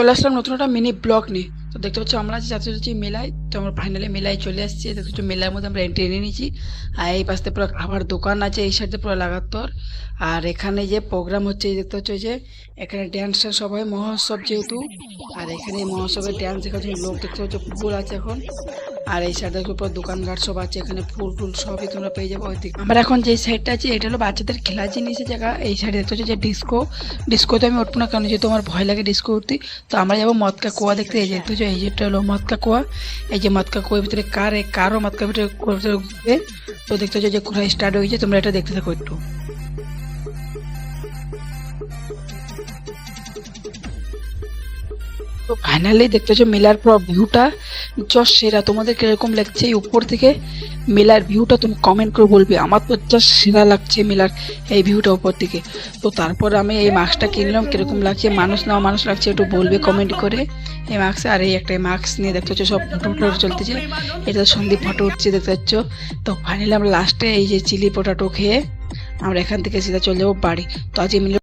চলে আসলাম নতুন একটা মিনি ব্লগ নিয়ে। তো দেখতে পাচ্ছি আমরা যাতে হচ্ছে মেলায়, তো আমরা ফাইনালি মেলায় চলে আসছি। দেখতে হচ্ছে মেলার মধ্যে আমরা এন্ট্রি নিয়ে নিয়েছি। আর এই পাশে পুরো খাবার দোকান আছে, এই সাইডে পুরো লাগাতর। আর এখানে যে প্রোগ্রাম হচ্ছে এই দেখতে হচ্ছে যে এখানে ড্যান্স সব হয়, মহোৎসব যেহেতু। আর এখানে এই মহোৎসবের ড্যান্স দেখার জন্য লোক দেখতে হচ্ছে ফুল আছে এখন। আর এই সাইডের উপর দোকানঘাট সব আছে, এখানে ফুল টুল সবই তোমরা পেয়ে যাবো। ওইদিকে আমরা এখন যে সাইডটা আছে এটা হলো বাচ্চাদের খেলার জিনিসের জায়গা। এই সাইডে দেখতে হচ্ছে যে ডিস্কোতে আমি উঠবো না, কারণ যেহেতু আমার ভয় লাগে ডিস্কো উঠতে। তো আমরা যাবো মদকা কুয়া দেখতে। এই যে দেখতে হচ্ছে এই যেটা হলো মদকা কুয়া। এই যে মদকা কুয়ার ভিতরে কারও মদকা ভিতরে উঠবে। তো দেখতে হচ্ছে যে ঘোরা স্টার্ট হয়েছে, তোমরা এটা দেখতে থাকো একটু। তো ফাইনালি দেখতে হচ্ছে মেলার পুরো ভিউটা জাস্ট সেরা। তোমাদের কিরকম লাগছে এই উপর থেকে মেলার ভিউটা তুমি কমেন্ট করে বলবে। আমার তো জাস্ট সেরা লাগছে মেলার এই ভিউটা উপর থেকে। তো তারপর আমি এই মাস্কটা কিনলাম, কিরকম লাগছে মানুষ লাগছে একটু বলবে কমেন্ট করে এই মাস্ক। আর এই একটা মাস্ক নিয়ে দেখতে হচ্ছে সব ফটো চলতেছে। এটা সন্দীপ ফটো উঠছে দেখতে পাচ্ছ। তো ফাইনালি আমরা লাস্টে এই যে চিলি পটাটো খেয়ে আমরা এখান থেকে সিধা চলে যাবো বাড়ি। তো আজ